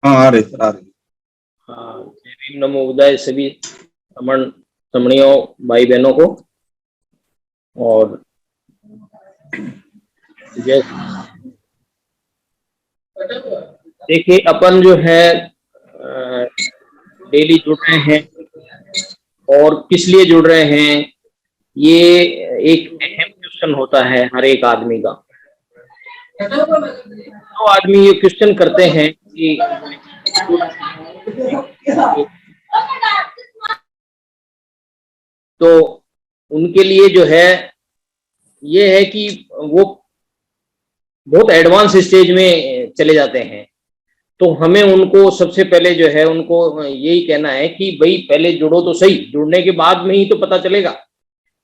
हाँ आ रही सर, आ रही। हाँ, जय भीम नमो बुद्धाय सभी रमण रमणियों भाई बहनों को। और जय देखिए, अपन जो है डेली जुड़ रहे हैं और किस लिए जुड़ रहे हैं, ये एक अहम क्वेश्चन होता है हर एक आदमी का। तो आदमी ये क्वेश्चन करते हैं कि तो उनके लिए जो है ये है कि वो बहुत एडवांस स्टेज में चले जाते हैं। तो हमें उनको सबसे पहले जो है उनको यही कहना है कि भाई पहले जुड़ो तो सही, जुड़ने के बाद में ही तो पता चलेगा।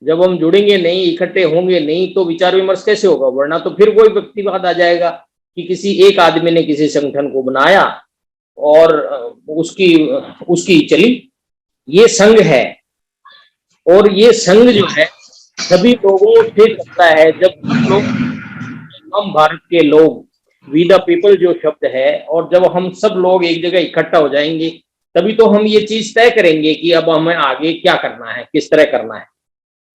जब हम जुड़ेंगे नहीं, इकट्ठे होंगे नहीं, तो विचार विमर्श कैसे होगा? वरना तो फिर वही व्यक्तिवाद आ जाएगा कि किसी एक आदमी ने किसी संगठन को बनाया और उसकी उसकी चली। ये संघ है, और ये संघ जो है सभी लोगों से चलता है। जब सब लोग, हम भारत के लोग, वी द पीपल जो शब्द है, और जब हम सब लोग एक जगह इकट्ठा हो जाएंगे तभी तो हम ये चीज तय करेंगे कि अब हमें आगे क्या करना है, किस तरह करना है।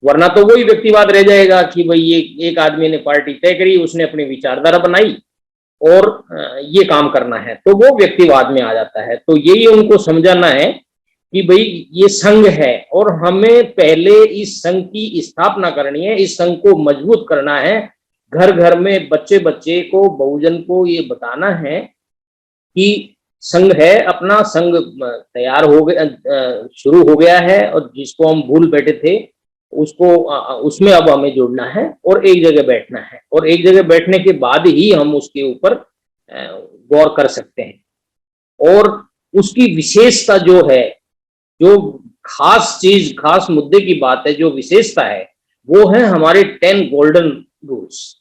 वरना तो वही व्यक्तिवाद रह जाएगा कि भाई ये एक आदमी ने पार्टी तय करी, उसने अपनी विचारधारा बनाई और ये काम करना है, तो वो व्यक्तिवाद में आ जाता है। तो यही उनको समझाना है कि भाई ये संघ है और हमें पहले इस संघ की स्थापना करनी है, इस संघ को मजबूत करना है। घर घर में बच्चे बच्चे को, बहुजन को ये बताना है कि संघ है, अपना संघ तैयार हो गया, शुरू हो गया है, और जिसको हम भूल बैठे थे उसको उसमें अब हमें जुड़ना है और एक जगह बैठना है। और एक जगह बैठने के बाद ही हम उसके ऊपर गौर कर सकते हैं। और उसकी विशेषता जो है, जो खास चीज, खास मुद्दे की बात है, जो विशेषता है, वो है हमारे 10 गोल्डन रूल्स।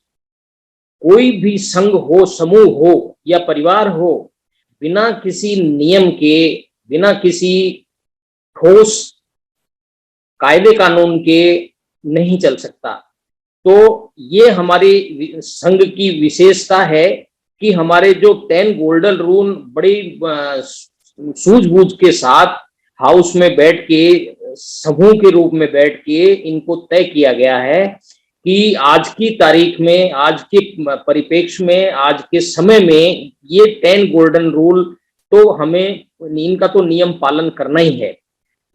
कोई भी संघ हो, समूह हो या परिवार हो, बिना किसी नियम के, बिना किसी ठोस कायदे कानून के नहीं चल सकता। तो ये हमारी संघ की विशेषता है कि हमारे जो 10 गोल्डन रूल बड़ी सूझबूझ के साथ हाउस में बैठ के, समूह के रूप में बैठ के इनको तय किया गया है कि आज की तारीख में, आज के परिप्रेक्ष्य में, आज के समय में ये 10 गोल्डन रूल तो हमें इनका तो नियम पालन करना ही है।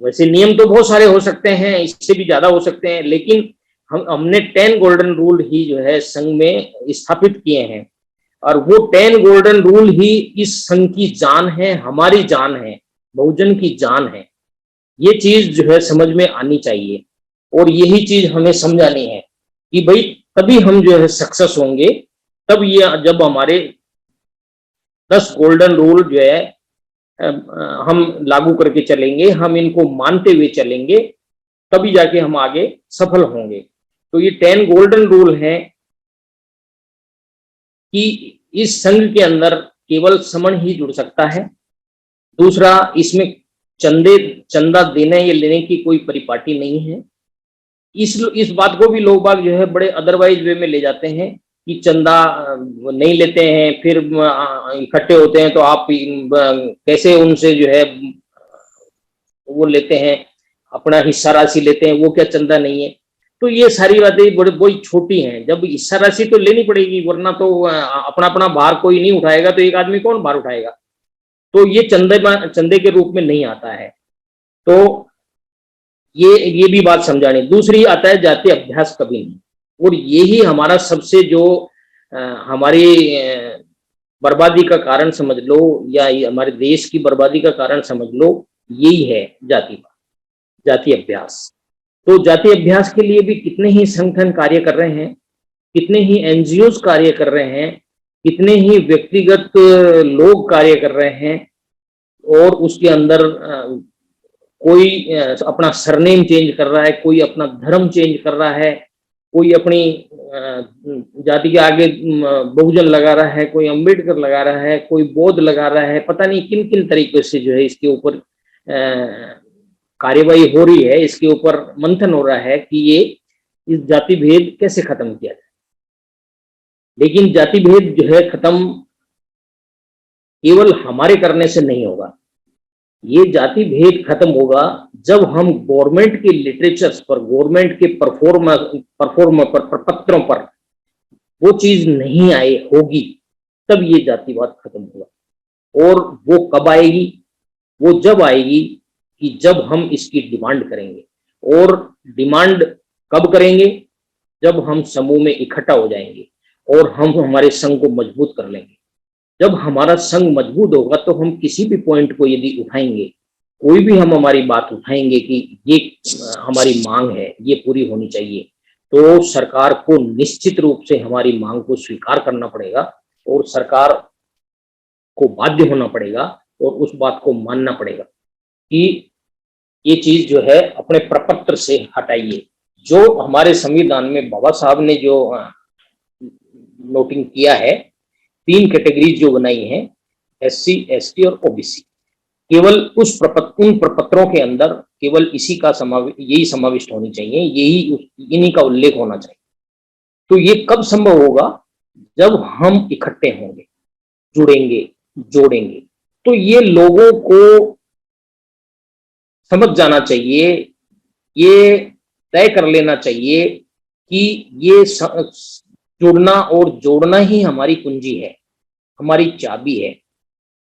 वैसे नियम तो बहुत सारे हो सकते हैं, इससे भी ज्यादा हो सकते हैं, लेकिन हमने 10 गोल्डन रूल ही जो है संघ में स्थापित किए हैं। और वो 10 गोल्डन रूल ही इस संघ की जान है, हमारी जान है, बहुजन की जान है। ये चीज जो है समझ में आनी चाहिए, और यही चीज हमें समझानी है कि भाई तभी हम जो है सक्सेस होंगे। तब ये जब हमारे 10 गोल्डन रूल जो है हम लागू करके चलेंगे, हम इनको मानते हुए चलेंगे, तभी जाके हम आगे सफल होंगे। तो ये 10 गोल्डन रूल हैं कि इस संघ के अंदर केवल समण ही जुड़ सकता है। दूसरा, इसमें चंदा देने या लेने की कोई परिपाटी नहीं है। इस बात को भी लोग बाग जो है बड़े अदरवाइज वे में ले जाते हैं कि चंदा नहीं लेते हैं, फिर इकट्ठे होते हैं तो आप कैसे उनसे जो है वो लेते हैं, अपना हिस्सा राशि लेते हैं, वो क्या चंदा नहीं है? तो ये सारी बातें बड़ी छोटी हैं। जब हिस्सा राशि तो लेनी पड़ेगी, वरना तो अपना अपना भार कोई नहीं उठाएगा, तो एक आदमी कौन भार उठाएगा? तो ये चंदे के रूप में नहीं आता है। तो ये भी बात समझानी। दूसरी आता है जाति अभ्यास कभी नहीं, और यही हमारा सबसे जो हमारी बर्बादी का कारण समझ लो, या हमारे देश की बर्बादी का कारण समझ लो, यही है जाति अभ्यास। तो जाति अभ्यास के लिए भी कितने ही संगठन कार्य कर रहे हैं, कितने ही एनजीओज कार्य कर रहे हैं, कितने ही व्यक्तिगत लोग कार्य कर रहे हैं। और उसके अंदर कोई अपना सरनेम चेंज कर रहा है, कोई अपना धर्म चेंज कर रहा है, कोई अपनी जाति के आगे बहुजन लगा रहा है, कोई अंबेडकर लगा रहा है, कोई बौद्ध लगा रहा है। पता नहीं किन किन तरीके से जो है इसके ऊपर कार्यवाही हो रही है, इसके ऊपर मंथन हो रहा है कि ये इस जाति भेद कैसे खत्म किया जाए। लेकिन जाति भेद जो है खत्म केवल हमारे करने से नहीं होगा। ये जाति भेद खत्म होगा जब हम गवर्नमेंट के लिटरेचर्स पर, गवर्नमेंट के परफॉर्म पर, प्रपत्रों पर वो चीज नहीं आए होगी, तब ये जातिवाद खत्म होगा। और वो कब आएगी? वो जब आएगी कि जब हम इसकी डिमांड करेंगे। और डिमांड कब करेंगे? जब हम समूह में इकट्ठा हो जाएंगे और हम हमारे संघ को मजबूत कर लेंगे। जब हमारा संघ मजबूत होगा तो हम किसी भी पॉइंट को यदि उठाएंगे, कोई भी हम हमारी बात उठाएंगे कि ये हमारी मांग है, ये पूरी होनी चाहिए, तो सरकार को निश्चित रूप से हमारी मांग को स्वीकार करना पड़ेगा और सरकार को बाध्य होना पड़ेगा और उस बात को मानना पड़ेगा कि ये चीज जो है अपने प्रपत्र से हटाइए। जो हमारे संविधान में बाबा साहब ने जो नोटिंग किया है, 3 कैटेगरीज जो बनाई हैं, SC, ST और OBC, केवल उन प्रपत्रों के अंदर केवल इसी का यही समाविष्ट होनी चाहिए, इन्हीं का उल्लेख होना चाहिए। तो ये कब संभव होगा? जब हम इकट्ठे होंगे, जुड़ेंगे, जोड़ेंगे। तो ये लोगों को समझ जाना चाहिए, ये तय कर लेना चाहिए कि ये जुड़ना और जोड़ना ही हमारी कुंजी है, हमारी चाबी है।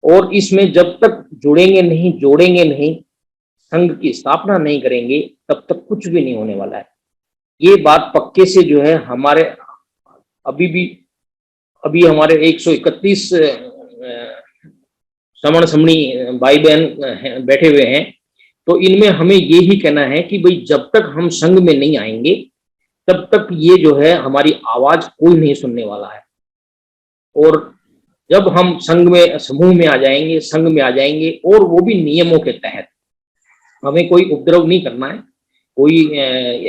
और इसमें जब तक जुड़ेंगे नहीं, जोड़ेंगे नहीं, संघ की स्थापना नहीं करेंगे, तब तक कुछ भी नहीं होने वाला है। ये बात पक्के से जो है हमारे अभी हमारे 131 श्रमण समणी भाई बहन बैठे हुए हैं, तो इनमें हमें ये ही कहना है कि भाई जब तक हम संघ में नहीं आएंगे तब तक ये जो है हमारी आवाज कोई नहीं सुनने वाला है। और जब हम समूह में आ जाएंगे, संघ में आ जाएंगे, और वो भी नियमों के तहत, हमें कोई उपद्रव नहीं करना है, कोई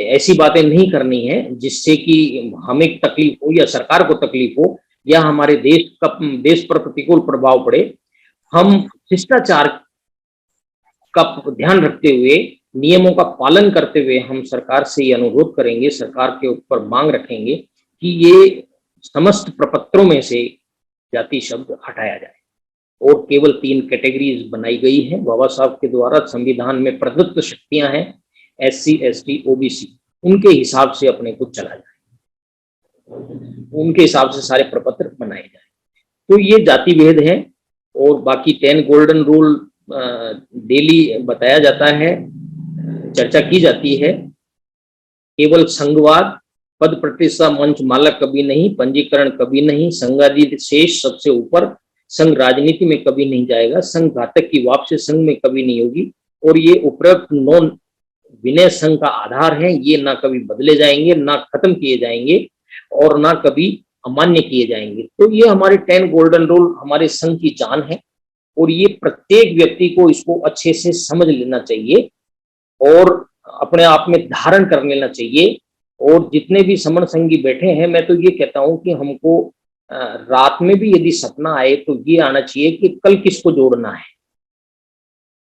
ऐसी बातें नहीं करनी है जिससे कि हमें तकलीफ हो या सरकार को तकलीफ हो या हमारे देश पर प्रतिकूल प्रभाव पड़े। हम शिष्टाचार का ध्यान रखते हुए, नियमों का पालन करते हुए हम सरकार से ये अनुरोध करेंगे, सरकार के ऊपर मांग रखेंगे कि ये समस्त प्रपत्रों में से जाति शब्द हटाया जाए और केवल 3 कैटेगरीज बनाई गई है बाबा साहब के द्वारा, संविधान में प्रदत्त शक्तियां हैं, SC, ST, OBC, उनके हिसाब से अपने को चला जाए, उनके हिसाब से सारे प्रपत्र बनाए जाए। तो ये जाति भेद है। और बाकी 10 गोल्डन रूल डेली बताया जाता है, चर्चा की जाती है। केवल संघवाद, पद प्रतिष्ठा, मंच माला कभी नहीं, पंजीकरण कभी नहीं, संघादि शेष सबसे ऊपर, संघ राजनीति में कभी नहीं जाएगा, संघ घातक की वापसी संघ में कभी नहीं होगी। और ये उपरोक्त 9 विनय संघ का आधार है, ये ना कभी बदले जाएंगे, ना खत्म किए जाएंगे और ना कभी अमान्य किए जाएंगे। तो ये हमारे 10 गोल्डन रूल हमारे संघ की जान है और ये प्रत्येक व्यक्ति को इसको अच्छे से समझ लेना चाहिए और अपने आप में धारण कर लेना चाहिए। और जितने भी समण संगी बैठे हैं, मैं तो ये कहता हूं कि हमको रात में भी यदि सपना आए तो ये आना चाहिए कि कल किसको जोड़ना है।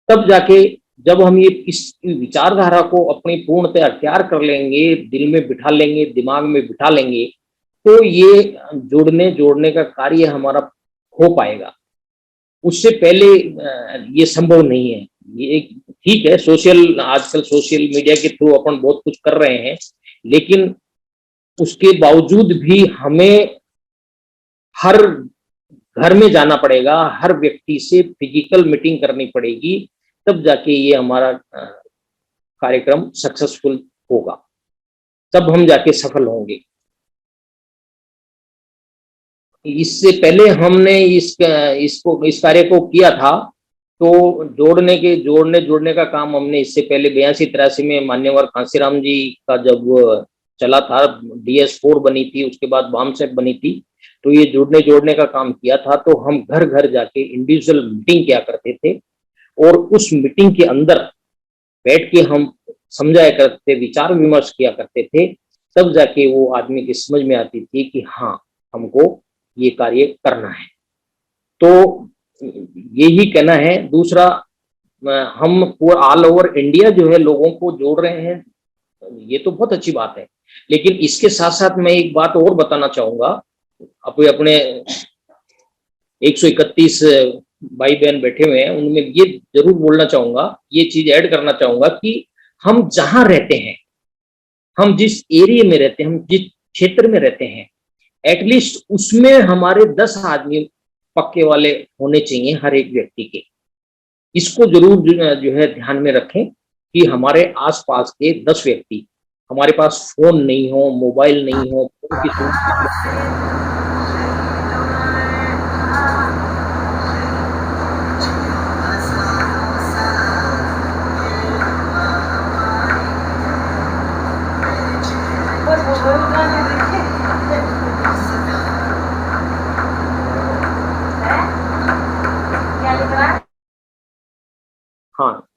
तब जाके जब हम ये इस विचारधारा को अपनी पूर्णतः अख्तियार कर लेंगे, दिल में बिठा लेंगे, दिमाग में बिठा लेंगे, तो ये जोड़ने का कार्य हमारा हो पाएगा। उससे पहले ये संभव नहीं है। ये ठीक है, आजकल सोशल मीडिया के थ्रू अपन बहुत कुछ कर रहे हैं, लेकिन उसके बावजूद भी हमें हर घर में जाना पड़ेगा, हर व्यक्ति से फिजिकल मीटिंग करनी पड़ेगी, तब जाके ये हमारा कार्यक्रम सक्सेसफुल होगा, तब हम जाके सफल होंगे। इससे पहले हमने इस कार्य को किया था, तो जोड़ने का काम हमने इससे पहले 82-83 में मान्यवर कांसीराम जी का जब चला था, DS4 बनी थी, उसके बाद बामसेप बनी थी, तो ये जोड़ने का काम किया था। तो हम घर घर जाके इंडिविजुअल मीटिंग किया करते थे और उस मीटिंग के अंदर बैठ के हम समझाया करते, विचार विमर्श किया करते थे, तब जाके वो आदमी की समझ में आती थी कि हाँ, हमको ये कार्य करना है। तो यही कहना है। दूसरा, हम ऑल ओवर इंडिया जो है लोगों को जोड़ रहे हैं, ये तो बहुत अच्छी बात है, लेकिन इसके साथ साथ मैं एक बात और बताना चाहूंगा। अपने 131 भाई बहन बैठे हुए हैं, उनमें ये जरूर बोलना चाहूंगा, ये चीज ऐड करना चाहूंगा कि हम जहां रहते हैं, हम जिस एरिया में रहते हैं, हम जिस क्षेत्र में रहते हैं, एटलीस्ट उसमें हमारे 10 आदमी पक्के वाले होने चाहिए हर एक व्यक्ति के। इसको जरूर जो है ध्यान में रखें कि हमारे आसपास के 10 व्यक्ति, हमारे पास फोन नहीं हो, मोबाइल नहीं हो, फोन की सुविधा हाँ,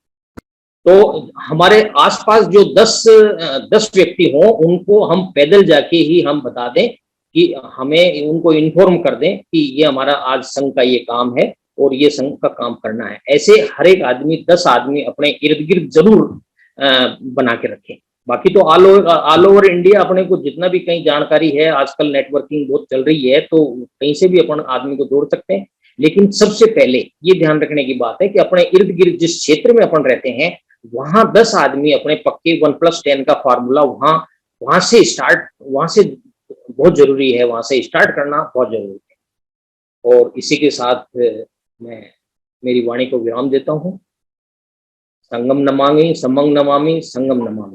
तो हमारे आसपास जो 10 व्यक्ति हों, उनको हम पैदल जाके ही हम बता दें कि हमें उनको इन्फॉर्म कर दें कि ये हमारा आज संघ का ये काम है और ये संघ का काम करना है। ऐसे हर एक आदमी 10 आदमी अपने इर्द गिर्द जरूर बना के रखें। बाकी तो ऑल ओवर इंडिया अपने को जितना भी कहीं जानकारी है, आजकल नेटवर्किंग बहुत चल रही है, तो कहीं से भी अपन आदमी को जोड़ सकते हैं। लेकिन सबसे पहले ये ध्यान रखने की बात है कि अपने इर्द गिर्द जिस क्षेत्र में अपन रहते हैं, वहां 10 आदमी अपने पक्के 1+10 का फार्मूला वहां से स्टार्ट, वहां से बहुत जरूरी है, वहां से स्टार्ट करना बहुत जरूरी है। और इसी के साथ मैं मेरी वाणी को विराम देता हूँ। संगम नमामि समंग नमामि संगम नमामि।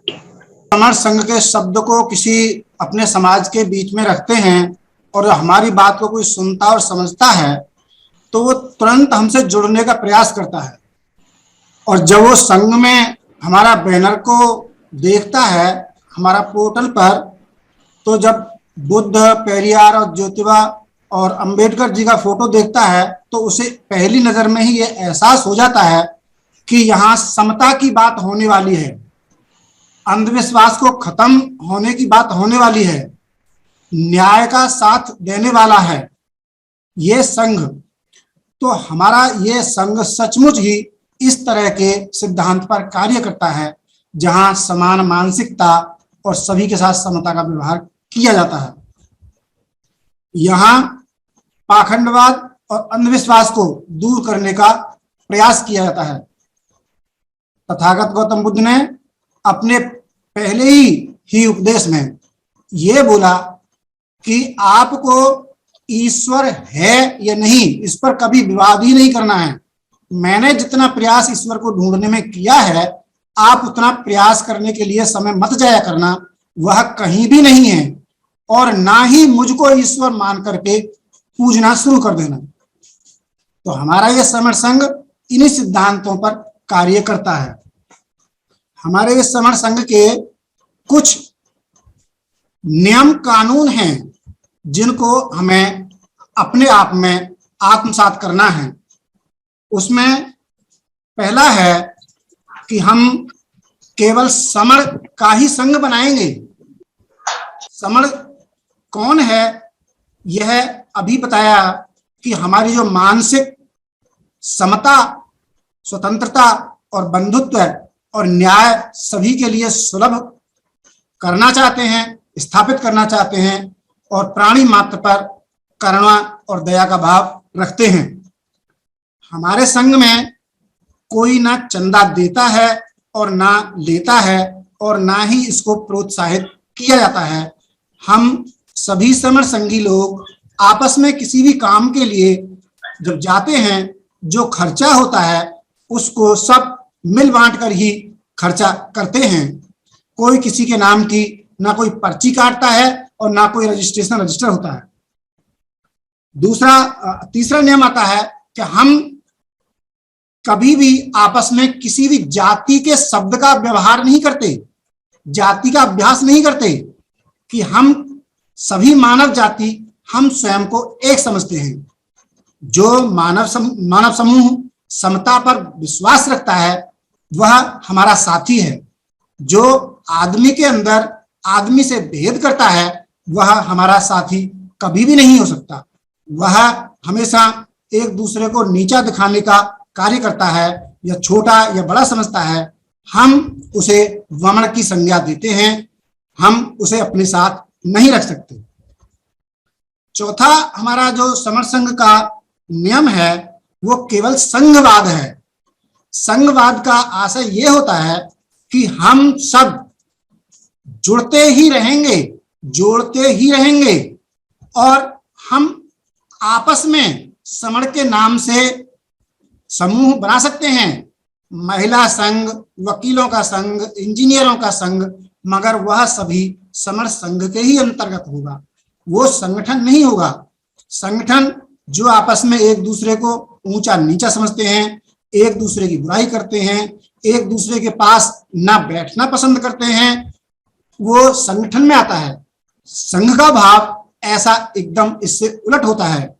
समर संघ के शब्द को किसी अपने समाज के बीच में रखते हैं और हमारी बात को कोई सुनता और समझता है तो वो तुरंत हमसे जुड़ने का प्रयास करता है। और जब वो संघ में हमारा बैनर को देखता है हमारा पोर्टल पर, तो जब बुद्ध, पेरियार और ज्योतिबा और अंबेडकर जी का फोटो देखता है तो उसे पहली नजर में ही ये एहसास हो जाता है कि यहाँ समता की बात होने वाली है, अंधविश्वास को खत्म होने की बात होने वाली है, न्याय का साथ देने वाला है ये संघ। तो हमारा ये संघ सचमुच ही इस तरह के सिद्धांत पर कार्य करता है जहां समान मानसिकता और सभी के साथ समता का व्यवहार किया जाता है। यहाँ पाखंडवाद और अंधविश्वास को दूर करने का प्रयास किया जाता है। तथागत गौतम बुद्ध ने अपने पहले ही उपदेश में ये बोला कि आपको ईश्वर है या नहीं इस पर कभी विवाद ही नहीं करना है। मैंने जितना प्रयास ईश्वर को ढूंढने में किया है, आप उतना प्रयास करने के लिए समय मत जाया करना, वह कहीं भी नहीं है, और ना ही मुझको ईश्वर मान करके पूजना शुरू कर देना। तो हमारा यह समर संघ इन्हीं सिद्धांतों पर कार्य करता है। हमारे इस समर संघ के कुछ नियम कानून हैं जिनको हमें अपने आप में आत्मसात करना है। उसमें पहला है कि हम केवल समर का ही संघ बनाएंगे। समर कौन है यह अभी बताया कि हमारी जो मानसिक समता, स्वतंत्रता और बंधुत्व और न्याय सभी के लिए सुलभ करना चाहते हैं, स्थापित करना चाहते हैं और प्राणी मात्र पर करुणा और दया का भाव रखते हैं। हमारे संघ में कोई ना चंदा देता है और ना लेता है और ना ही इसको प्रोत्साहित किया जाता है। हम सभी समर संघी लोग आपस में किसी भी काम के लिए जब जाते हैं, जो खर्चा होता है उसको सब मिल बांट कर ही खर्चा करते हैं। कोई किसी के नाम की ना कोई पर्ची काटता है और ना कोई रजिस्टर होता है। तीसरा नियम आता है कि हम कभी भी आपस में किसी भी जाति के शब्द का व्यवहार नहीं करते, जाति का अभ्यास नहीं करते, कि हम सभी मानव जाति हम स्वयं को एक समझते हैं। जो मानव समूह समता पर विश्वास रखता है वह हमारा साथी है। जो आदमी के अंदर आदमी से भेद करता है वह हमारा साथी कभी भी नहीं हो सकता। वह हमेशा एक दूसरे को नीचा दिखाने का कार्य करता है या छोटा या बड़ा समझता है। हम उसे वमन की संज्ञा देते हैं, हम उसे अपने साथ नहीं रख सकते। चौथा हमारा जो समर संघ का नियम है वो केवल संघवाद है। संघवाद का आशय ये होता है कि हम सब जुड़ते ही रहेंगे, जोड़ते ही रहेंगे और हम आपस में समर के नाम से समूह बना सकते हैं, महिला संघ, वकीलों का संघ, इंजीनियरों का संघ, मगर वह सभी समर संघ के ही अंतर्गत होगा, वो संगठन नहीं होगा। संगठन जो आपस में एक दूसरे को ऊंचा नीचा समझते हैं, एक दूसरे की बुराई करते हैं, एक दूसरे के पास ना बैठना पसंद करते हैं, वो संगठन में आता है। संघ का भाव ऐसा एकदम इससे उलट होता है।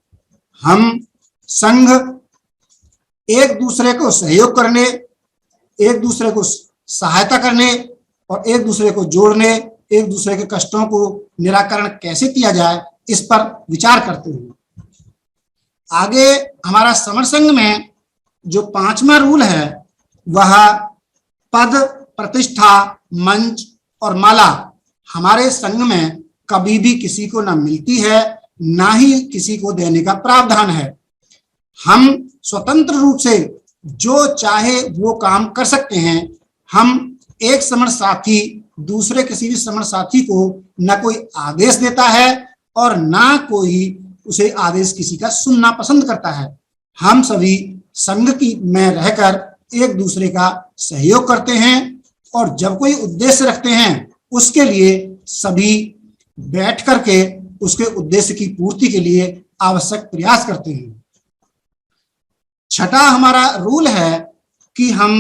हम संघ एक दूसरे को सहयोग करने, एक दूसरे को सहायता करने और एक दूसरे को जोड़ने, एक दूसरे के कष्टों को निराकरण कैसे किया जाए इस पर विचार करते हैं। आगे हमारा समर संघ में जो 5वां रूल है वह पद, प्रतिष्ठा, मंच और माला हमारे संघ में कभी भी किसी को ना मिलती है, ना ही किसी को देने का प्रावधान है। हम स्वतंत्र रूप से जो चाहे वो काम कर सकते हैं। हम एक समर साथी दूसरे किसी भी समर साथी को ना कोई आदेश देता है और ना कोई उसे आदेश किसी का सुनना पसंद करता है। हम सभी संघ की में रहकर एक दूसरे का सहयोग करते हैं और जब कोई उद्देश्य रखते हैं उसके लिए सभी बैठ करके उसके उद्देश्य की पूर्ति के लिए आवश्यक प्रयास करते हैं। छठा हमारा रूल है कि हम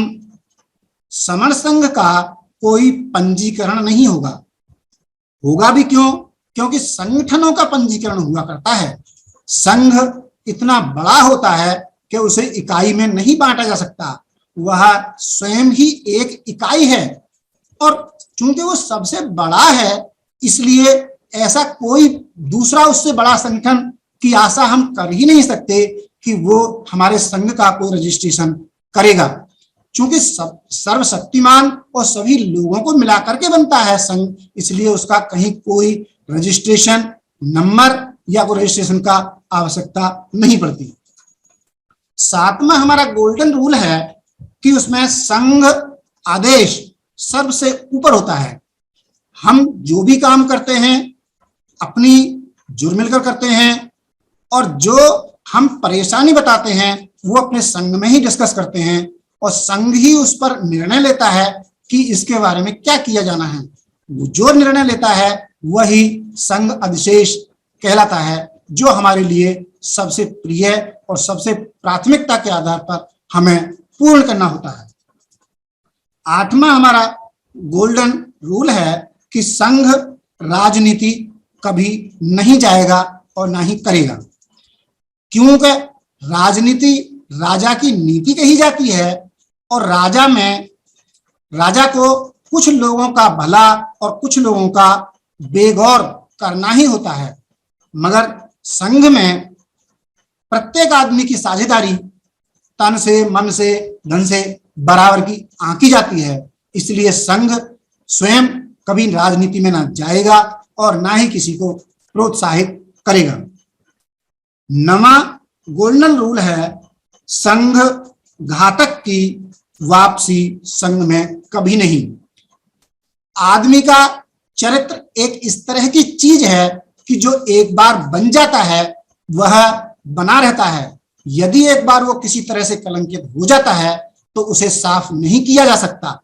समर संघ का कोई पंजीकरण नहीं होगा। होगा भी क्यों? क्योंकि संगठनों का पंजीकरण हुआ करता है। संघ इतना बड़ा होता है कि उसे इकाई में नहीं बांटा जा सकता, वह स्वयं ही एक इकाई है और चूंकि वो सबसे बड़ा है इसलिए ऐसा कोई दूसरा उससे बड़ा संगठन की आशा हम कर ही नहीं सकते कि वो हमारे संघ का कोई रजिस्ट्रेशन करेगा। चूंकि सर्वशक्तिमान और सभी लोगों को मिलाकर के बनता है संघ, इसलिए उसका कहीं कोई रजिस्ट्रेशन नंबर या कोई रजिस्ट्रेशन का आवश्यकता नहीं पड़ती। 7वां हमारा गोल्डन रूल है कि उसमें संघ आदेश सबसे ऊपर होता है। हम जो भी काम करते हैं अपनी जुड़ मिलकर करते हैं और जो हम परेशानी बताते हैं वो अपने संघ में ही डिस्कस करते हैं और संघ ही उस पर निर्णय लेता है कि इसके बारे में क्या किया जाना है। जो निर्णय लेता है वही संघ अधिशेष कहलाता है, जो हमारे लिए सबसे प्रिय और सबसे प्राथमिकता के आधार पर हमें पूर्ण करना होता है। 8वां हमारा गोल्डन रूल है कि संघ राजनीति कभी नहीं जाएगा और ना ही करेगा, क्योंकि राजनीति राजा की नीति कही जाती है और राजा को कुछ लोगों का भला और कुछ लोगों का बेगौर करना ही होता है, मगर संघ में प्रत्येक आदमी की साझेदारी तन से, मन से, धन से बराबर की आंकी जाती है। इसलिए संघ स्वयं कभी राजनीति में ना जाएगा और ना ही किसी को प्रोत्साहित करेगा। 9वां गोल्डन रूल है संघ घातक की वापसी संघ में कभी नहीं। आदमी का चरित्र एक इस तरह की चीज है कि जो एक बार बन जाता है वह बना रहता है। यदि एक बार वो किसी तरह से कलंकित हो जाता है तो उसे साफ नहीं किया जा सकता।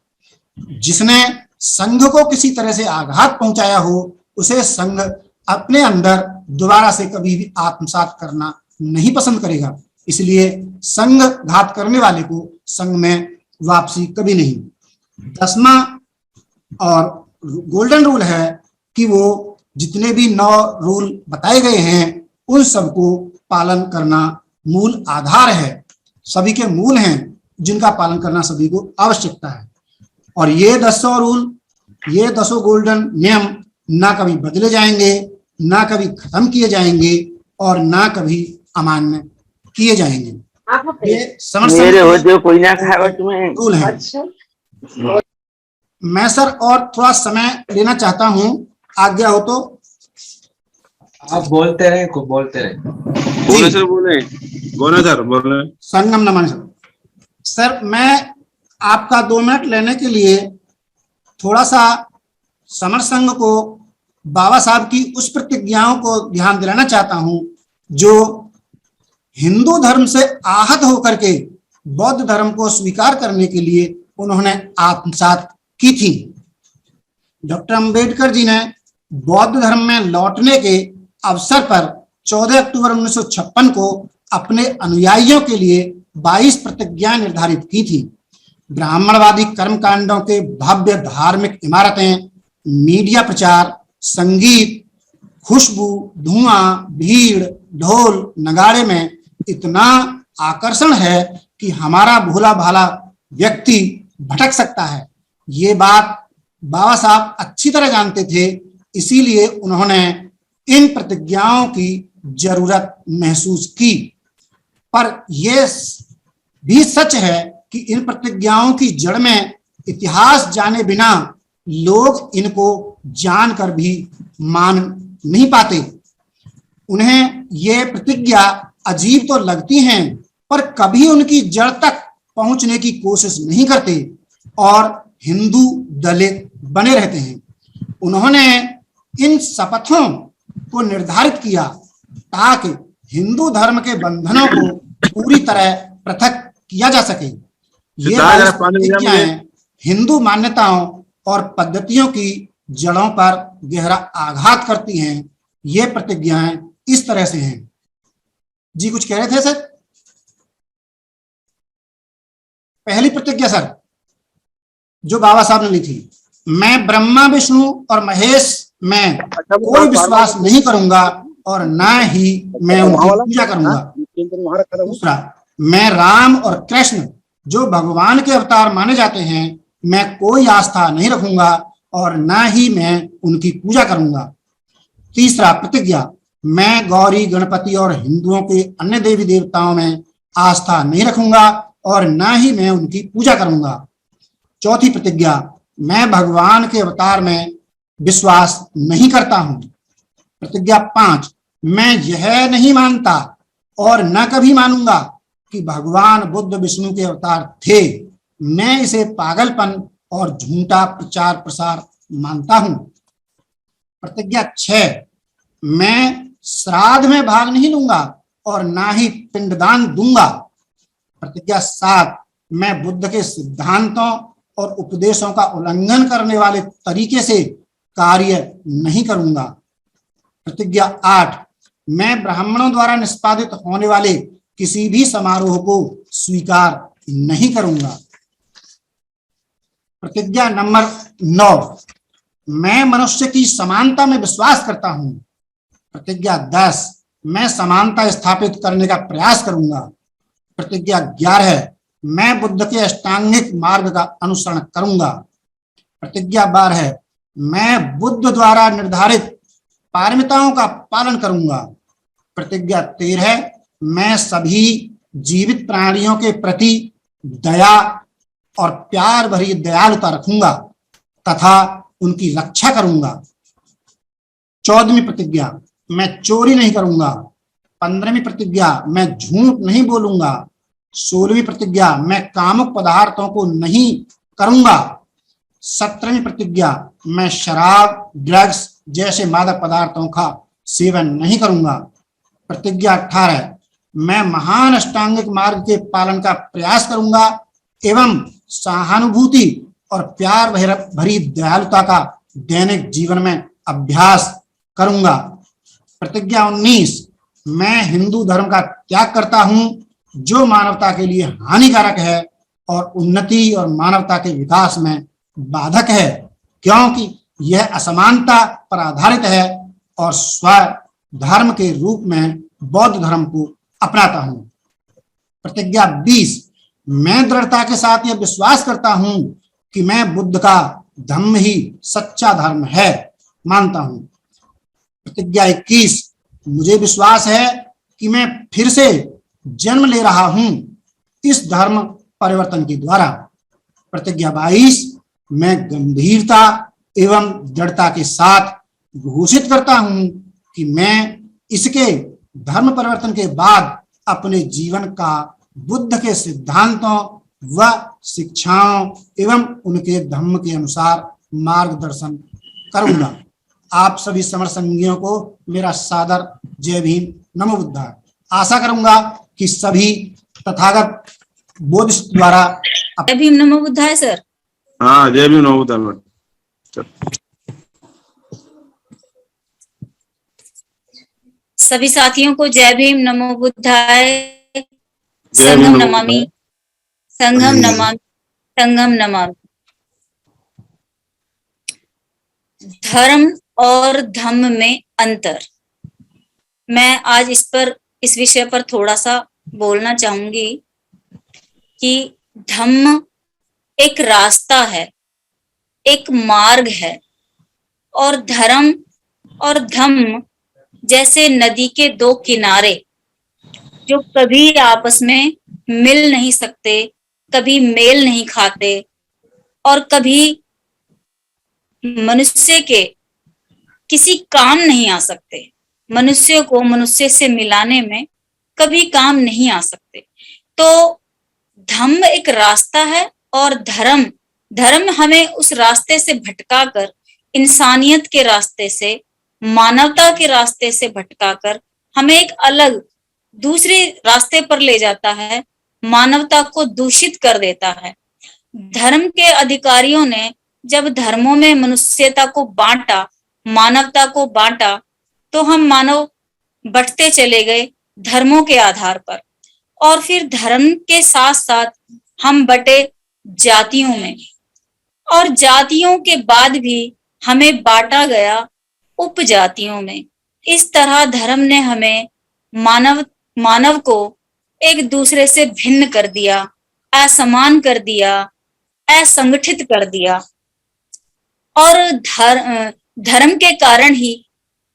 जिसने संघ को किसी तरह से आघात पहुंचाया हो उसे संघ अपने अंदर दोबारा से कभी भी आत्मसात करना नहीं पसंद करेगा। इसलिए संघ घात करने वाले को संघ में वापसी कभी नहीं। 10वां और गोल्डन रूल है कि वो जितने भी 9 रूल बताए गए हैं उन सबको पालन करना मूल आधार है, सभी के मूल हैं जिनका पालन करना सभी को आवश्यकता है। और ये 10 रूल, ये 10 गोल्डन नियम ना कभी बदले जाएंगे, ना कभी खत्म किए जाएंगे और ना कभी अमान्य किए जाएंगे। ये समझ कोई ना खाएगा तुम्हें रूल है। अच्छा। मैं सर और थोड़ा समय लेना चाहता हूं, आज्ञा हो तो। आप बोलते रहे, खूब बोलते रहे। बोले सर, बोले बोले सर, बोले। संगम नमन सर। सर मैं आपका 2 मिनट लेने के लिए थोड़ा सा समर संघ को बाबा साहब की उस प्रतिज्ञाओं को ध्यान दिलाना चाहता हूं जो हिंदू धर्म से आहत होकर के बौद्ध धर्म को स्वीकार करने के लिए उन्होंने आत्मसात की थी। डॉक्टर अंबेडकर जी ने बौद्ध धर्म में लौटने के अवसर पर 14 अक्टूबर 1956 को अपने अनुयायियों के लिए 22 प्रतिज्ञाएं निर्धारित की थी। ब्राह्मणवादी कर्मकांडों के भव्य धार्मिक इमारतें, मीडिया प्रचार, संगीत, खुशबू, धुआं, भीड़, ढोल, नगाड़े में इतना आकर्षण है कि हमारा भोला भाला व्यक्ति भटक सकता है। ये बात बाबा साहब अच्छी तरह जानते थे, इसीलिए उन्होंने इन प्रतिज्ञाओं की जरूरत महसूस की। पर यह भी सच है कि इन प्रतिज्ञाओं की जड़ में इतिहास जाने बिना लोग इनको जानकर भी मान नहीं पाते। उन्हें ये प्रतिज्ञा अजीब तो लगती हैं, पर कभी उनकी जड़ तक पहुंचने की कोशिश नहीं करते और हिंदू दलित बने रहते हैं। उन्होंने इन शपथों को निर्धारित किया ताकि हिंदू धर्म के बंधनों को पूरी तरह पृथक किया जा सके। ये प्रतिज्ञाएं हिंदू मान्यताओं और पद्धतियों की जड़ों पर गहरा आघात करती हैं। ये प्रतिज्ञाएं इस तरह से हैं। जी कुछ कह रहे थे सर? पहली प्रतिज्ञा सर जो बाबा साहब ने ली थी, मैं ब्रह्मा विष्णु और महेश में कोई विश्वास नहीं करूंगा और ना ही मैं उनकी पूजा करूंगा। दूसरा, मैं राम और कृष्ण जो भगवान के अवतार माने जाते हैं, मैं कोई आस्था नहीं रखूंगा और ना ही मैं उनकी पूजा करूंगा। तीसरा प्रतिज्ञा, मैं गौरी, गणपति और हिंदुओं के अन्य देवी देवताओं में आस्था नहीं रखूंगा और ना ही मैं उनकी पूजा करूंगा। चौथी प्रतिज्ञा, मैं भगवान के अवतार में विश्वास नहीं करता हूं। प्रतिज्ञा 5, मैं यह नहीं मानता और न कभी मानूंगा कि भगवान बुद्ध विष्णु के अवतार थे। मैं इसे पागलपन और झूठा प्रचार प्रसार मानता हूं। प्रतिज्ञा 6, मैं श्राद्ध में भाग नहीं लूंगा और ना ही पिंडदान दूंगा। प्रतिज्ञा 7, मैं बुद्ध के सिद्धांतों और उपदेशों का उल्लंघन करने वाले तरीके से कार्य नहीं करूंगा। प्रतिज्ञा 8, मैं ब्राह्मणों द्वारा निष्पादित होने वाले किसी भी समारोह को स्वीकार नहीं करूंगा। प्रतिज्ञा नंबर 9, मैं मनुष्य की समानता में विश्वास करता हूं। प्रतिज्ञा 10, मैं समानता स्थापित करने का प्रयास करूंगा। प्रतिज्ञा 11, मैं बुद्ध के अष्टांगिक मार्ग का अनुसरण करूंगा। प्रतिज्ञा 12, मैं बुद्ध द्वारा निर्धारित पारमिताओं का पालन करूंगा। प्रतिज्ञा 13, मैं सभी जीवित प्राणियों के प्रति दया और प्यार भरी दयालुता रखूंगा तथा उनकी रक्षा करूंगा। 14वीं प्रतिज्ञा, मैं चोरी नहीं करूंगा। 15वीं प्रतिज्ञा, मैं झूठ नहीं बोलूंगा। 16वीं प्रतिज्ञा, मैं कामुक पदार्थों को नहीं करूंगा। 17वीं प्रतिज्ञा, मैं शराब, ड्रग्स जैसे मादक पदार्थों का सेवन नहीं करूंगा। प्रतिज्ञा 18, मैं महान अष्टांगिक मार्ग के पालन का प्रयास करूंगा एवं सहानुभूति और प्यार भरी दयालुता का दैनिक जीवन में अभ्यास करूंगा। प्रतिज्ञा 19, मैं हिंदू धर्म का त्याग करता हूं जो मानवता के लिए हानिकारक है और उन्नति और मानवता के विकास में बाधक है, क्योंकि यह असमानता पर आधारित है और स्व धर्म के रूप में बौद्ध धर्म को अपनाता हूं। प्रतिज्ञा 20, मैं दृढ़ता के साथ यह विश्वास करता हूं कि मैं बुद्ध का धम्म ही सच्चा धर्म है मानता हूं। प्रतिज्ञा 21, मुझे विश्वास है कि मैं फिर से जन्म ले रहा हूं इस धर्म परिवर्तन के द्वारा। प्रतिज्ञा 22, मैं गंभीरता एवं दृढ़ता के साथ घोषित करता हूं कि मैं इसके धर्म परिवर्तन के बाद अपने जीवन का बुद्ध के सिद्धांतों व शिक्षाओं एवं उनके धम्म के अनुसार मार्गदर्शन करूंगा। आप सभी समर संगियों को मेरा सादर जय भीम, नमो बुद्धाय। आशा करूंगा कि सभी तथागत बोध द्वारा जय भीम नमो बुद्धाय सर। हाँ, जय भीम नमो बुद्धाय। सभी साथियों को जय भीम नमो बुद्धाय। जय भीम संघम नमो नमामि, बुद्धाय। संघम नमामि, संघम नमामि। धर्म और धम्म में अंतर। मैं आज इस विषय पर थोड़ा सा बोलना चाहूंगी कि धम्म एक रास्ता है, एक मार्ग है, और धर्म और धम्म जैसे नदी के दो किनारे जो कभी आपस में मिल नहीं सकते, कभी मेल नहीं खाते, और कभी मनुष्य के किसी काम नहीं आ सकते। मनुष्य को मनुष्य से मिलाने में कभी काम नहीं आ सकते। तो धम्म एक रास्ता है और धर्म हमें उस रास्ते से भटकाकर, इंसानियत के रास्ते से, मानवता के रास्ते से भटकाकर हमें एक अलग दूसरे रास्ते पर ले जाता है, मानवता को दूषित कर देता है। धर्म के अधिकारियों ने जब धर्मों में मनुष्यता को बांटा, मानवता को बांटा, तो हम मानव बंटते चले गए धर्मों के आधार पर, और फिर धर्म के साथ साथ हम बटे जातियों में, और जातियों के बाद भी हमें बांटा गया उपजातियों में। इस तरह धर्म ने हमें मानव को एक दूसरे से भिन्न कर दिया, असमान कर दिया, असंगठित कर दिया। और धर्म के कारण ही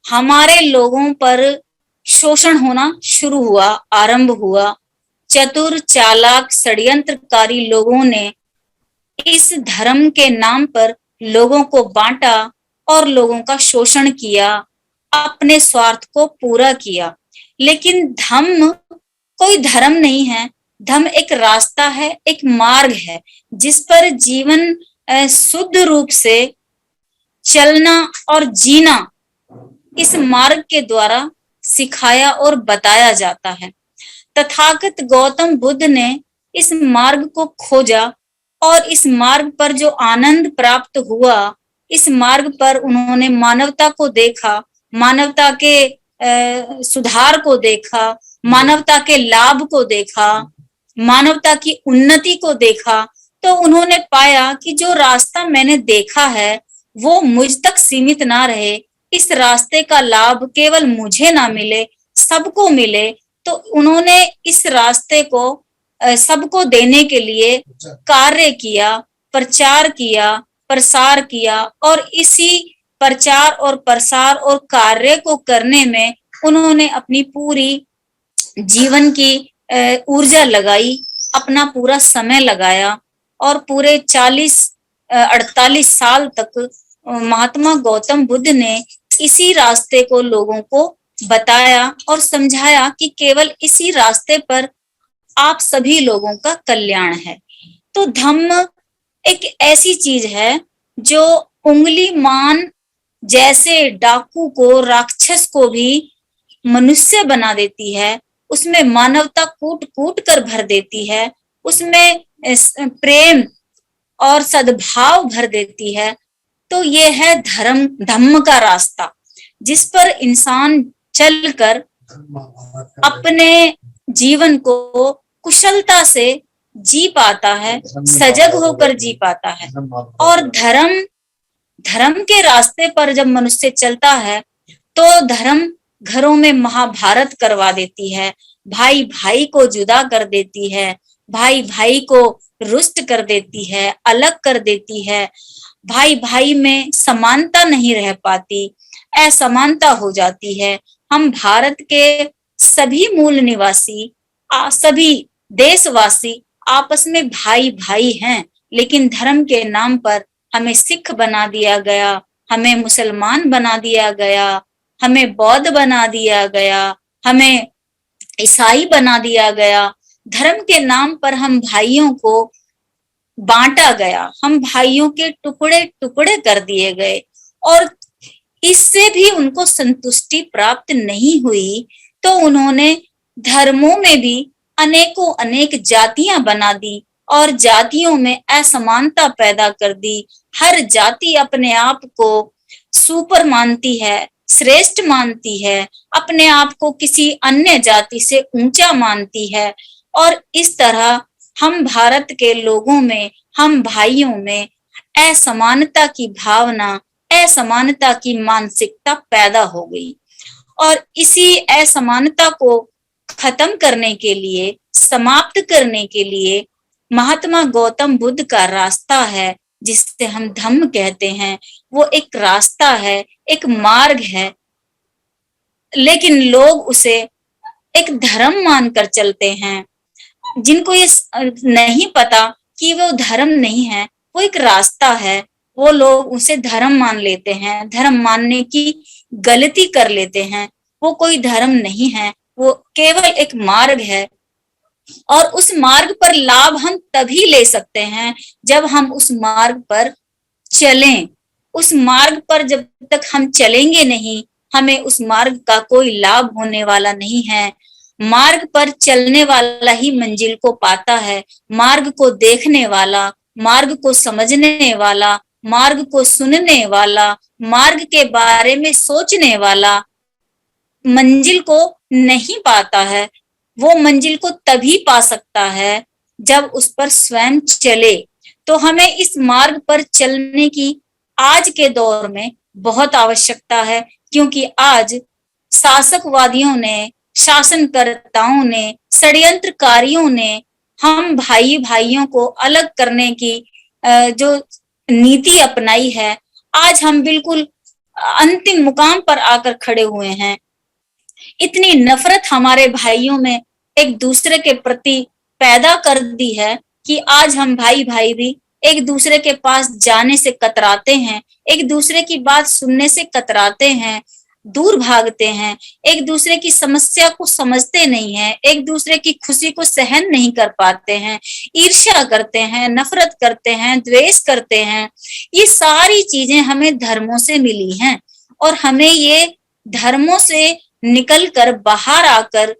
हमारे लोगों पर शोषण होना शुरू हुआ, आरंभ हुआ। चतुर चालाक षड्यंत्रकारी लोगों ने इस धर्म के नाम पर लोगों को बांटा और लोगों का शोषण किया, अपने स्वार्थ को पूरा किया। लेकिन धम्म कोई धर्म नहीं है, धम्म एक रास्ता है, एक मार्ग है जिस पर जीवन शुद्ध रूप से चलना और जीना इस मार्ग के द्वारा सिखाया और बताया जाता है। तथागत गौतम बुद्ध ने इस मार्ग को खोजा और इस मार्ग पर जो आनंद प्राप्त हुआ, इस मार्ग पर उन्होंने मानवता को देखा, मानवता के सुधार को देखा, मानवता के लाभ को देखा, मानवता की उन्नति को देखा, तो उन्होंने पाया कि जो रास्ता मैंने देखा है वो मुझ तक सीमित ना रहे, इस रास्ते का लाभ केवल मुझे ना मिले, सबको मिले। तो उन्होंने इस रास्ते को सबको देने के लिए कार्य किया, प्रचार किया, प्रसार किया, और इसी प्रचार और प्रसार और कार्य को करने में उन्होंने अपनी पूरी जीवन की ऊर्जा लगाई, अपना पूरा समय लगाया, और पूरे 48 साल तक महात्मा गौतम बुद्ध ने इसी रास्ते को लोगों को बताया और समझाया कि केवल इसी रास्ते पर आप सभी लोगों का कल्याण है। तो धम्म एक ऐसी चीज है जो उंगली मान जैसे डाकू को, राक्षस को भी मनुष्य बना देती है, उसमें मानवता कूट कूट कर भर देती है, उसमें प्रेम और सद्भाव भर देती है। तो ये है धम्म का रास्ता जिस पर इंसान चलकर अपने जीवन को कुशलता से जी पाता है, सजग होकर जी पाता है। और धर्म के रास्ते पर जब मनुष्य चलता है तो धर्म घरों में महाभारत करवा देती है, भाई भाई को जुदा कर देती है, भाई भाई को रुष्ट कर देती है, अलग कर देती है। भाई भाई में समानता नहीं रह पाती, असमानता हो जाती है। हम भारत के सभी मूल निवासी, सभी देशवासी आपस में भाई भाई हैं, लेकिन धर्म के नाम पर हमें सिख बना दिया गया, हमें मुसलमान बना दिया गया, हमें बौद्ध बना दिया गया, हमें ईसाई बना दिया गया। धर्म के नाम पर हम भाइयों को बांटा गया, हम भाइयों के टुकड़े टुकड़े कर दिए गए और इससे भी उनको संतुष्टि प्राप्त नहीं हुई तो उन्होंने धर्मों में भी अनेकों अनेक जातियां बना दी और जातियों में असमानता पैदा कर दी। हर जाति अपने आप को सुपर मानती है, श्रेष्ठ मानती है, अपने आप को किसी अन्य जाति से ऊंचा मानती है और इस तरह हम भारत के लोगों में, हम भाइयों में असमानता की भावना, असमानता की मानसिकता पैदा हो गई और इसी असमानता को खत्म करने के लिए, समाप्त करने के लिए महात्मा गौतम बुद्ध का रास्ता है जिसे हम धम्म कहते हैं। वो एक रास्ता है, एक मार्ग है, लेकिन लोग उसे एक धर्म मानकर चलते हैं। जिनको ये नहीं पता कि वो धर्म नहीं है, वो एक रास्ता है, वो लोग उसे धर्म मान लेते हैं, धर्म मानने की गलती कर लेते हैं। वो कोई धर्म नहीं है, वो केवल एक मार्ग है और उस मार्ग पर लाभ हम तभी ले सकते हैं जब हम उस मार्ग पर चलें। उस मार्ग पर जब तक हम चलेंगे नहीं, हमें उस मार्ग का कोई लाभ होने वाला नहीं है। मार्ग पर चलने वाला ही मंजिल को पाता है। मार्ग को देखने वाला, मार्ग को समझने वाला, मार्ग को सुनने वाला, मार्ग के बारे में सोचने वाला मंजिल को नहीं पाता है। वो मंजिल को तभी पा सकता है जब उस पर स्वयं चले। तो हमें इस मार्ग पर चलने की आज के दौर में बहुत आवश्यकता है, क्योंकि आज शासकवादियों ने, शासनकर्ताओं ने, षड्यंत्रकारियों ने हम भाइयों को अलग करने की जो नीति अपनाई है, आज हम बिल्कुल अंतिम मुकाम पर आकर खड़े हुए हैं। इतनी नफरत हमारे भाइयों में एक दूसरे के प्रति पैदा कर दी है कि आज हम भाई भी एक दूसरे के पास जाने से कतराते हैं, एक दूसरे की बात सुनने से कतराते हैं, दूर भागते हैं, एक दूसरे की समस्या को समझते नहीं हैं, एक दूसरे की खुशी को सहन नहीं कर पाते हैं, ईर्ष्या करते हैं, नफरत करते हैं, द्वेष करते हैं। ये सारी चीजें हमें धर्मों से मिली हैं और हमें ये धर्मों से निकलकर बाहर आकर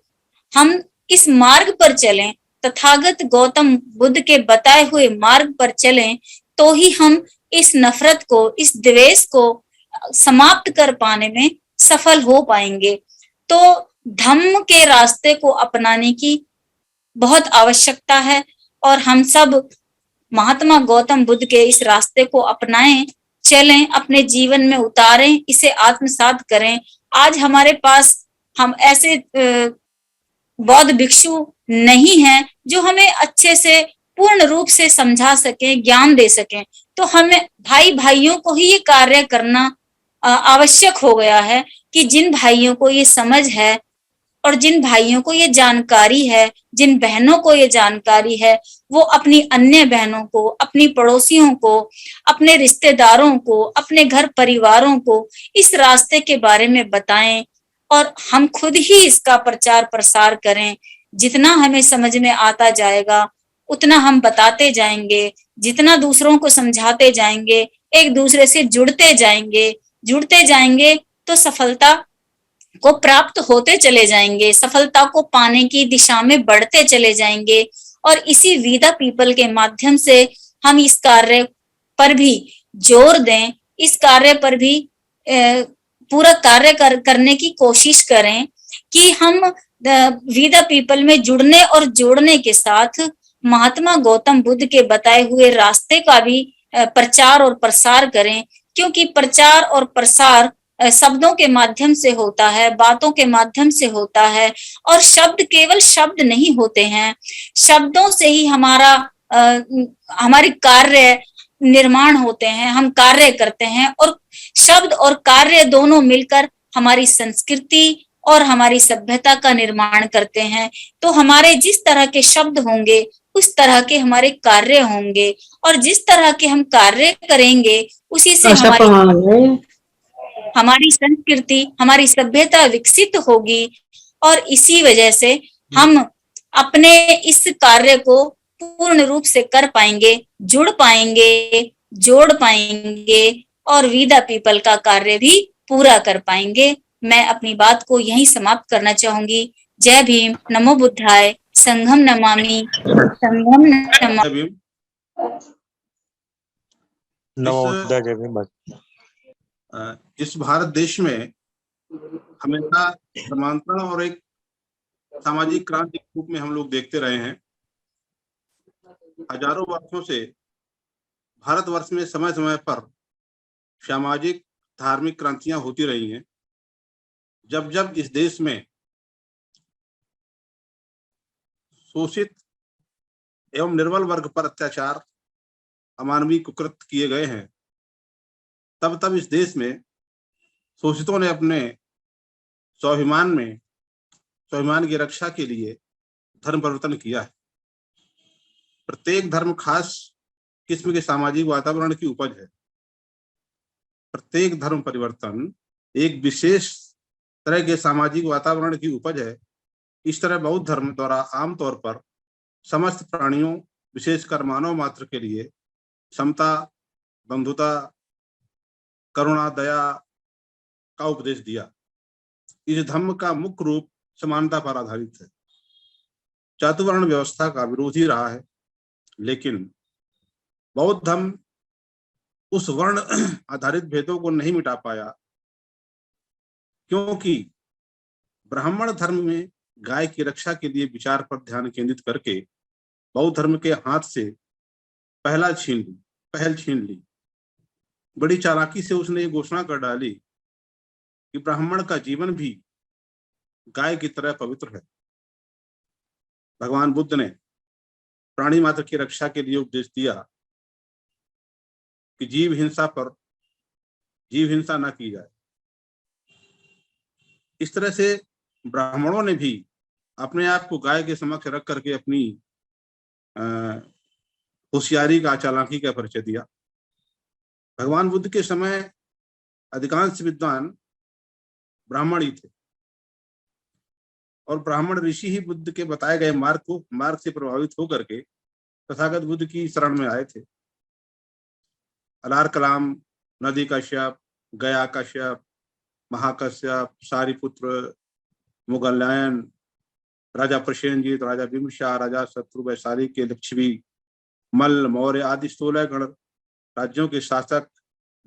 हम इस मार्ग पर चलें, तथागत गौतम बुद्ध के बताए हुए मार्ग पर चलें, तो ही हम इस नफरत को, इस द्वेष को समाप्त कर पाने में सफल हो पाएंगे। तो धम्म के रास्ते को अपनाने की बहुत आवश्यकता है और हम सब महात्मा गौतम बुद्ध के इस रास्ते को अपनाएं, चलें, अपने जीवन में उतारें, इसे आत्मसात करें। आज हमारे पास हम ऐसे बौद्ध भिक्षु नहीं हैं जो हमें अच्छे से पूर्ण रूप से समझा सकें, ज्ञान दे सकें। तो हमें भाइयों को ही ये कार्य करना आवश्यक हो गया है कि जिन भाइयों को ये समझ है और जिन भाइयों को ये जानकारी है, जिन बहनों को ये जानकारी है, वो अपनी अन्य बहनों को, अपनी पड़ोसियों को, अपने रिश्तेदारों को, अपने घर परिवारों को इस रास्ते के बारे में बताएं और हम खुद ही इसका प्रचार प्रसार करें। जितना हमें समझ में आता जाएगा उतना हम बताते जाएंगे, जितना दूसरों को समझाते जाएंगे, एक दूसरे से जुड़ते जाएंगे तो सफलता को प्राप्त होते चले जाएंगे, सफलता को पाने की दिशा में बढ़ते चले जाएंगे। और इसी वी द पीपल के माध्यम से हम इस कार्य पर भी जोर दें, इस कार्य पर भी पूरा कार्य करने की कोशिश करें कि हम वी द पीपल में जुड़ने और जोड़ने के साथ महात्मा गौतम बुद्ध के बताए हुए रास्ते का भी प्रचार और प्रसार करें। क्योंकि प्रचार और प्रसार शब्दों के माध्यम से होता है, बातों के माध्यम से होता है और शब्द केवल शब्द नहीं होते हैं, शब्दों से ही हमारी कार्य निर्माण होते हैं, हम कार्य करते हैं और शब्द और कार्य दोनों मिलकर हमारी संस्कृति और हमारी सभ्यता का निर्माण करते हैं। तो हमारे जिस तरह के शब्द होंगे उस तरह के हमारे कार्य होंगे और जिस तरह के हम कार्य करेंगे उसी से हमारी संस्कृति, हमारी सभ्यता विकसित होगी और इसी वजह से हम अपने इस कार्य को पूर्ण रूप से कर पाएंगे, जुड़ पाएंगे, जोड़ पाएंगे और वी द पीपल का कार्य भी पूरा कर पाएंगे। मैं अपनी बात को यहीं समाप्त करना चाहूंगी। जय भीम, नमो बुद्धाय, संघम नमामि, संघम नमामि। जय भीम। नमो बुद्धाय, जय भीम। इस भारत देश में हमेशा धर्मांतरण और एक सामाजिक क्रांति के रूप में हम लोग देखते रहे हैं। हजारों वर्षों से भारतवर्ष में समय समय पर सामाजिक धार्मिक क्रांतियां होती रही हैं। जब जब इस देश में शोषित एवं निर्बल वर्ग पर अत्याचार, अमानवीय कुकृत्य किए गए हैं, तब तब इस देश में शोषितों ने अपने स्वाभिमान की रक्षा के लिए धर्म परिवर्तन किया है। प्रत्येक धर्म खास किस्म के सामाजिक वातावरण की उपज है। प्रत्येक धर्म परिवर्तन एक विशेष तरह के सामाजिक वातावरण की उपज है। इस तरह बौद्ध धर्म द्वारा आमतौर पर समस्त प्राणियों, विशेषकर मानव मात्र के लिए समता, बंधुता, करुणा, दया का उपदेश दिया। इस धर्म का मुख्य रूप समानता पर आधारित है। चातुवर्ण व्यवस्था का विरोधी रहा है, लेकिन बौद्ध धर्म उस वर्ण आधारित भेदों को नहीं मिटा पाया, क्योंकि ब्राह्मण धर्म में गाय की रक्षा के लिए विचार पर ध्यान केंद्रित करके बौद्ध धर्म के हाथ से पहल छीन ली। बड़ी चालाकी से उसने ये घोषणा कर डाली कि ब्राह्मण का जीवन भी गाय की तरह पवित्र है। भगवान बुद्ध ने प्राणी मात्र की रक्षा के लिए उपदेश दिया कि जीव हिंसा न की जाए। इस तरह से ब्राह्मणों ने भी अपने आप को गाय के समक्ष रख करके अपनी होशियारी का, चालाकी का परिचय दिया। भगवान बुद्ध के समय अधिकांश विद्वान ब्राह्मण ही थे और ब्राह्मण ऋषि ही बुद्ध के बताए गए मार्ग से प्रभावित होकर के तथागत बुद्ध की शरण में आए थे। अलार कलाम, नदी कश्यप, गया कश्यप, महाकश्यप, सारिपुत्र, मुगलयन, राजा प्रसेनजीत, राजा बिंबिसार, राजा शत्रु, वैशाली के लक्ष्मी, मल्ल, मौर्य आदि 16 गण राज्यों के शासक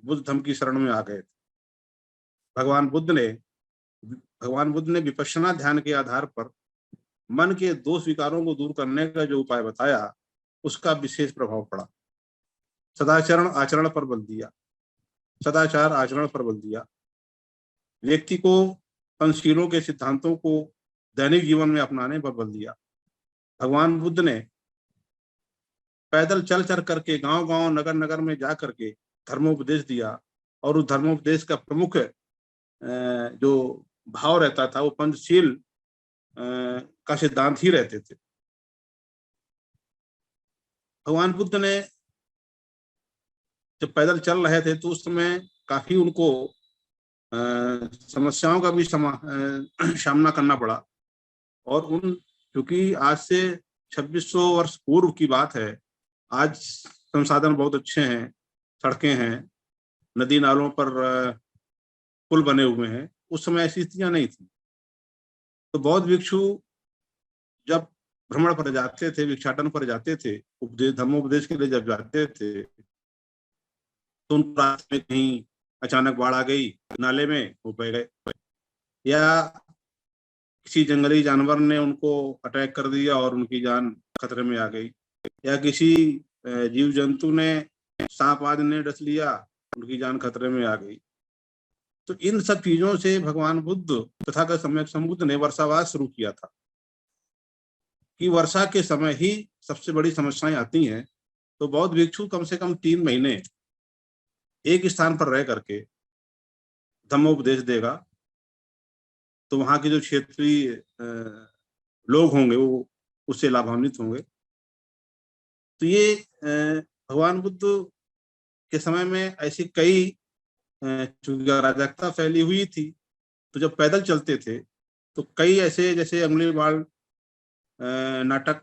बुद्ध धर्म की शरण में आ गए थे। भगवान बुद्ध ने विपश्यना ध्यान के आधार पर मन के दोष विकारों को दूर करने का जो उपाय बताया, उसका विशेष प्रभाव पड़ा। सदाचार आचरण पर बल दिया। व्यक्ति को पंचशीलों के सिद्धांतों को दैनिक जीवन में अपनाने पर बल दिया। भगवान बुद्ध ने पैदल चल करके गांव-गांव, नगर-नगर में जा करके धर्मोपदेश दिया और उस धर्मोपदेश का प्रमुख जो भाव रहता था वो पंचशील का सिद्धांत ही रहते थे। भगवान बुद्ध ने जब पैदल चल रहे थे तो उस समय काफी उनको समस्याओं का भी सामना करना पड़ा और क्योंकि आज से 2600 वर्ष पूर्व की बात है, आज संसाधन बहुत अच्छे हैं, सड़कें हैं, नदी नालों पर पुल बने हुए हैं। उस समय ऐसी स्थितियां नहीं थी। तो बौद्ध भिक्षु जब भ्रमण पर जाते थे, भिक्षाटन पर जाते थे, धर्मोपदेश के लिए जब जाते थे, तो उन रास्ते में कहीं अचानक बाढ़ आ गई, नाले में वो बह गए, या किसी जंगली जानवर ने उनको अटैक कर दिया और उनकी जान खतरे में आ गई, या किसी जीव जंतु ने, सांप आदि ने डस लिया, उनकी जान खतरे में आ गई। तो इन सब चीजों से भगवान बुद्ध तथागत सम्यक संबुद्ध ने वर्षावास शुरू किया था कि वर्षा के समय ही सबसे बड़ी समस्याएं आती हैं। तो बौद्ध भिक्षु कम से कम 3 महीने एक स्थान पर रह करके धम्मोपदेश देगा, तो वहां के जो क्षेत्रीय लोग होंगे वो उससे लाभान्वित होंगे। तो ये भगवान बुद्ध के समय में ऐसी कई चूंकि अराजकता फैली हुई थी, तो जब पैदल चलते थे तो कई ऐसे, जैसे अंगुलीमाल नाटक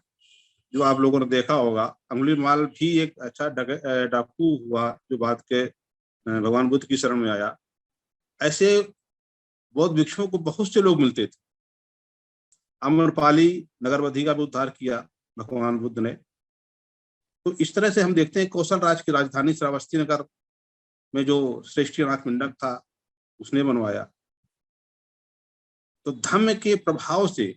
जो आप लोगों ने देखा होगा, अंगुलीमाल भी एक अच्छा डाकू हुआ जो बाद के भगवान बुद्ध की शरण में आया। ऐसे बौद्ध भिक्षुओं को बहुत से लोग मिलते थे। अम्रपाली नगरवधि का भी उद्धार किया भगवान बुद्ध ने। तो इस तरह से हम देखते हैं कौशल राज की राजधानी श्रावस्ती नगर में जो श्रेष्ठीनाथ पिंडक था उसने बनवाया। तो धम्म के प्रभाव से,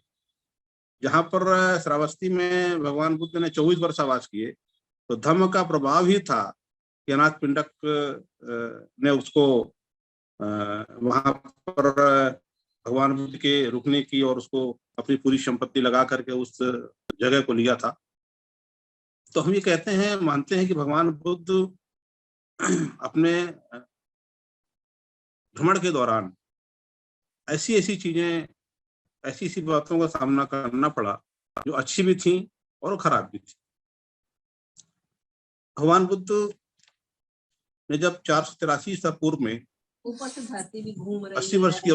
जहां पर श्रावस्ती में भगवान बुद्ध ने 24 वर्ष वास किए, तो धम्म का प्रभाव ही था कि अनाथ पिंडक ने उसको वहां पर भगवान बुद्ध के रुकने की और उसको अपनी पूरी संपत्ति लगा करके उस जगह को लिया था। तो हम ये कहते हैं, मानते हैं कि भगवान बुद्ध अपने भ्रमण के दौरान ऐसी ऐसी चीजें, ऐसी ऐसी बातों का सामना करना पड़ा जो अच्छी भी थी और खराब भी थी। भगवान बुद्ध ने जब 483 ईसा पूर्व में 80 वर्ष की